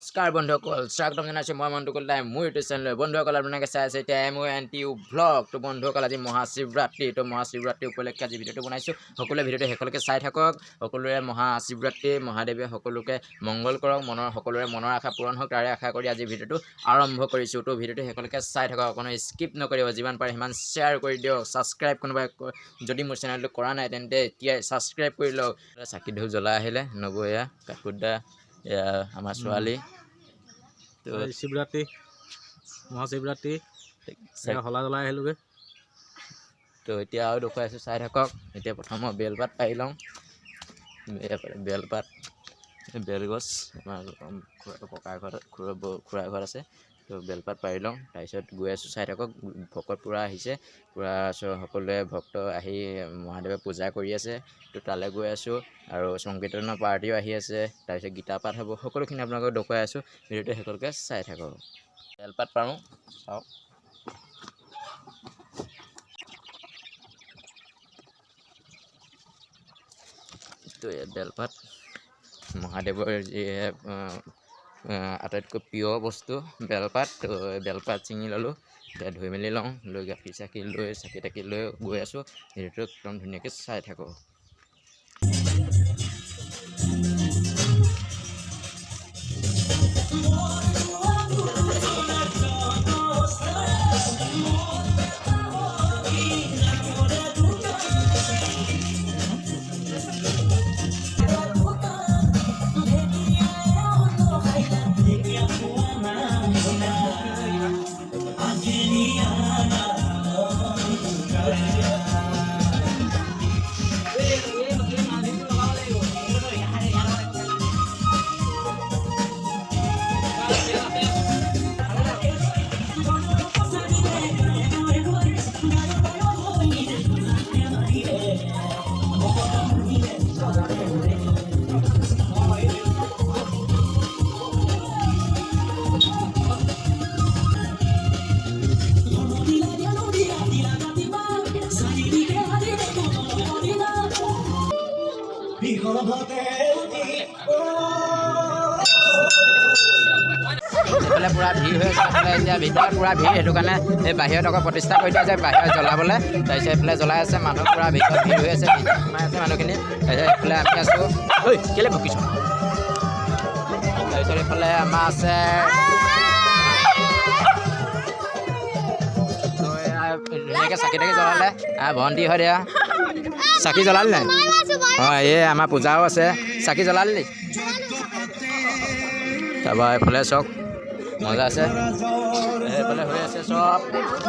নমস্কাৰ বন্ধুসকল, স্বাগতম জনাইছোঁ মই মণ্টু কলিতাই মোৰ ইউটিউব চেনেললৈ। বন্ধুসকল আপোনালোকে চাই আছে এতিয়া MONTU ব্লগ। তো বন্ধুসকল আজি মহাশিৱৰাত্ৰি, তো মহাশিৱৰাত্ৰি উপলক্ষে আজি ভিডিঅ'টো বনাইছোঁ। সকলোৱে ভিডিঅ'টো শেষলৈকে চাই থাকক। সকলোৰে মহাশিৱৰাত্ৰি, মহাদেৱে সকলোকে মংগল কৰক, সকলোৰে মনৰ আশা পূৰণ হওক, তাৰে আশা কৰি আজি ভিডিঅ'টো আৰম্ভ কৰিছোঁ। তো ভিডিঅ'টো শেষলৈকে চাই থাকক, অকণো স্কিপ নকৰিব, যিমান পাৰে সিমান শ্বেয়াৰ কৰি দিয়ক। ছাবস্ক্ৰাইব কোনোবাই যদি মোৰ চেনেলটো কৰা নাই তেন্তে এতিয়াই ছাবস্ক্ৰাইব কৰি লওক। চাকি ধূপ জ্বলাই আহিলে নবয়া কাকুদা, আমাৰ ছোৱালী। তো শিৱৰাত্ৰি, মহাশিৱৰাত্ৰি হলা জ্বলাই আহিলোগৈ। তো এতিয়া আৰু দেখুৱাইছোঁ, চাই থাকক। এতিয়া প্ৰথম মই বেলপাত পাৰি লওঁ। বেলপাত, বেলগছ আমাৰ ককাৰ ঘৰত, খুৰা ঘৰত আছে। তো বেলপাত পাৰি লওঁ, তাৰপিছত গৈ আছোঁ, চাই থাকক। ভকত পূৰা আহিছে, পূৰা সকলোৱে ভক্ত আহি মহাদেৱে পূজা কৰি আছে। তো তালৈ গৈ আছোঁ, আৰু সংকীৰ্তনৰ পাৰ্টিও আহি আছে। তাৰপিছত গীতা পাঠ হ'ব, সকলোখিনি আপোনালোকক দেখুৱাই আছোঁ। ভিডিঅ'টো শেষলৈকে চাই থাকক। বেলপাত পাৰোঁ, চাওক। তো বেলপাত মহাদেৱৰ যি আটাইতকৈ প্ৰিয় বস্তু বেলপাত। তো বেলপাত ছিঙি ল'লোঁ, এতিয়া ধুই মেলি লওঁ, লৈ গাখীৰ চাখি লৈ চাকি তাকি লৈ গৈ আছোঁ। ভিডিঅ'টো একদম ধুনীয়াকৈ চাই থাকক। এইফালে পূৰা ভিৰ হৈ আছে, এইফালে এতিয়া ভিতৰত পূৰা ভিৰ, সেইটো কাৰণে এই বাহিৰত আকৌ প্ৰতিষ্ঠা কৰি দিয়া যায় বাহিৰত জ্বলাবলৈ। তাৰপিছত এইফালে জ্বলাই আছে, মানুহ পূৰা ভিতৰত ভিৰ হৈ আছে, ভিতৰত সোমাই আছে মানুহখিনি। তাৰপিছত এইফালে আমি আছোঁ, ঐ কেলৈ ভকিছোঁ। তাৰপিছত এইফালে আমাৰ আছে ধুনীয়াকৈ চাকি তাকি জ্বলালে। ভণ্টি হয় দিয়া, চাকি জ্বলালি নাই? অঁ, এই আমাৰ পূজাও আছে, চাকি জ্বলালি নি? তাৰপৰা এইফালে চক মজা আছে, এইফালে হৈ আছে চব।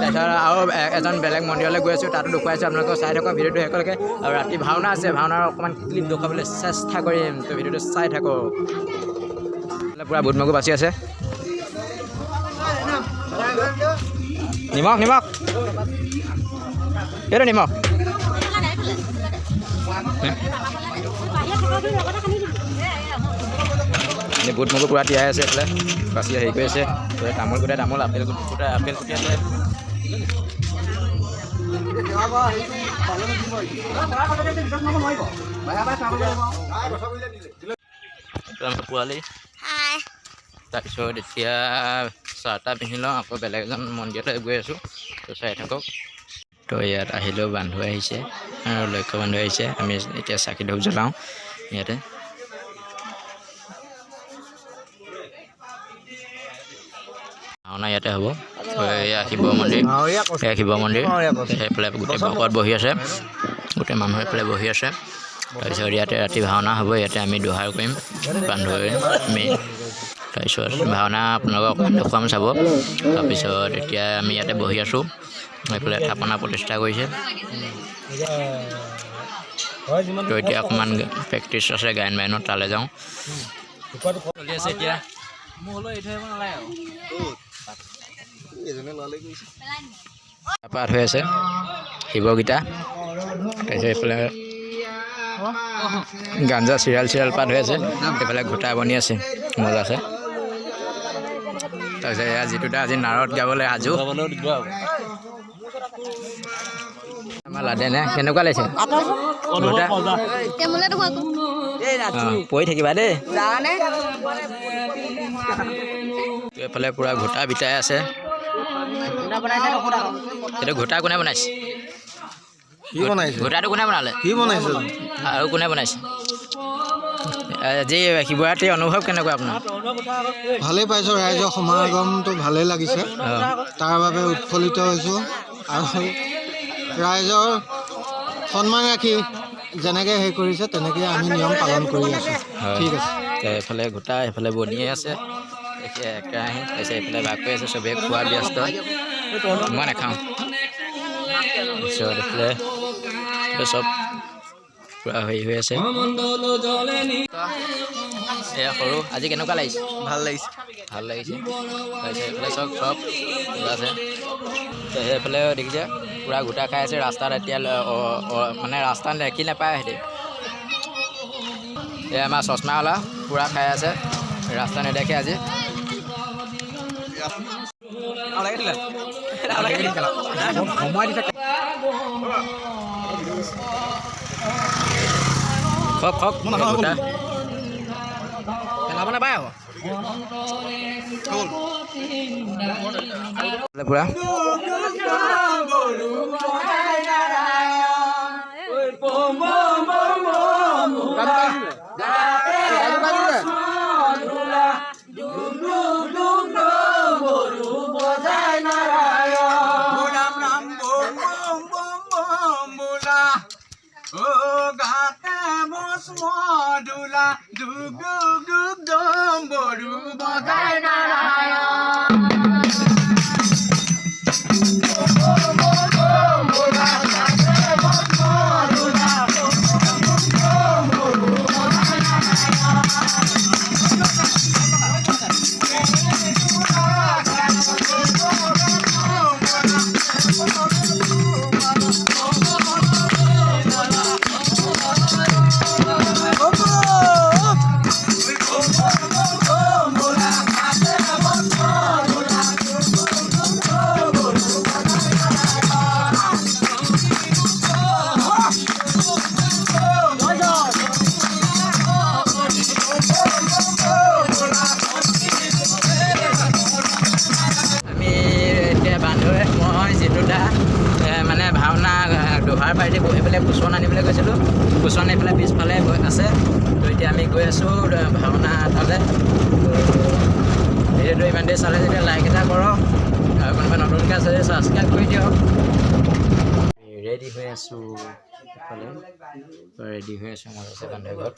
তাৰপিছত আৰু এজন বেলেগ মন্দিৰলৈ গৈ আছোঁ, তাতো দেখুৱাইছোঁ আপোনালোকক। চাই থাকক ভিডিঅ'টো শেষলৈকে। আৰু ৰাতি ভাওনা আছে, ভাওনাৰ অকণমান ক্লিপ দেখুৱাবলৈ চেষ্টা কৰিম। তো ভিডিঅ'টো চাই থাকক। পূৰা বুট মগু বাচি আছে, নিমখ নিমখ এইটো নিমখ বুট মগু পূৰা তিয়াই আছে, এইফালে বাচি হেৰি কৰি আছে। তামোল গোটাই তামোল, আপেল গোটাই আপেল কুটি আছে। পোৱালি তাৰপিছত এতিয়া চাহ তাহ পিন্ধি লওঁ, আকৌ বেলেগ এজন মন্দিৰলৈ গৈ আছোঁ। তো চাই থাকক। তো ইয়াত আহিলেও বান্ধু আহিছে আৰু লক্ষ্য বান্ধু আহিছে। আমি এতিয়া চাকি ধূপ জ্বলাওঁ ইয়াতে। ভাওনা ইয়াতে হ'ব। এয়া শিৱ মন্দিৰ, এয়া শিৱ মন্দিৰ। সেইফালে গোটেই ভকত বহি আছে, গোটেই মানুহ এইফালে বহি আছে। তাৰপিছত ইয়াতে ৰাতি ভাওনা হ'ব, ইয়াতে আমি দোহাৰ কৰিম বান্ধৱে আমি। তাৰপিছত ভাওনা আপোনালোকক অকণমান দেখুৱাম, চাব। তাৰপিছত এতিয়া আমি ইয়াতে বহি আছোঁ, এইফালে থাপনা প্ৰতিষ্ঠা কৰিছে। তো এতিয়া অকণমান প্ৰেক্টিচ আছে গায়ন বায়নত, তালৈ যাওঁ। চলি আছে এতিয়া। পাঠ হৈ আছে শিৱগীতা। তাৰপিছত এইফালে গাঞ্জা চিৰিয়েল পাঠ হৈ আছে, এইফালে ঘোটা বনি আছে, মজা আছে। তাৰপিছত এয়া যিটোতে আজি নাৰত গাবলৈ সাজু। আমাৰ লাডেনে কেনেকুৱা লাগিছে? পৰি থাকিবা দেই এইফালে পূৰা ঘোটা বিটাই আছে এইটো ঘোটা কোনে বনাইছে ঘোটাটো কোনে বনালে আৰু কোনে বনাইছে আজি শিৱৰাত্ৰি অনুভৱ কেনেকুৱা আপোনাৰ ভালেই পাইছোঁ ৰাইজৰ সমাগমটো ভালেই লাগিছে তাৰ বাবে উৎফুল্লিত হৈছোঁ আৰু ৰাইজৰ সন্মান ৰাখি যেনেকৈ হেৰি কৰিছে তেনেকৈ আমি নিয়ম পালন কৰি আছোঁ ঠিক আছে এইফালে ঘোটা এইফালে বনিয়ে আছে কেৰাহী তাৰপিছত এইফালে ভাগ কৰি আছে চবেই খোৱা ব্যস্ত মই নাখাওঁ তাৰপিছত এইফালে চব পূৰা হেৰি হৈ আছে এয়া সৰু আজি কেনেকুৱা লাগিছে ভাল লাগিছে তাৰপিছত এইফালে চব আছে সেইফালে দেখিছে পূৰা গোটা খাই আছে ৰাস্তাত এতিয়া মানে ৰাস্তাত দেখি নাপায় সিহঁতি এই আমাৰ চশমাৱালা পূৰা খাই আছে ৰাস্তা নেদেখে আজি খক গোটা পেলাব নাপায় পূৰা মানে ভাওনা দোহাৰ পাৰ্টি বহিবলৈ কুচন আনিবলৈ গৈছিলোঁ কুচন এইফালে পিছফালে আছে তো এতিয়া আমি গৈ আছোঁ ভাওনা তালৈ ভিডিঅ'টো ইমান দেৰি চালে যেতিয়া লাইক এটা কৰক আৰু কোনোবা নতুনকৈ আছে যদি ছাবস্ক্ৰাইব কৰি দিয়ক ৰেডি হৈ আছোঁ এইফালে ৰেডি হৈ আছোঁ মই আছে বান্ধৱী ঘৰত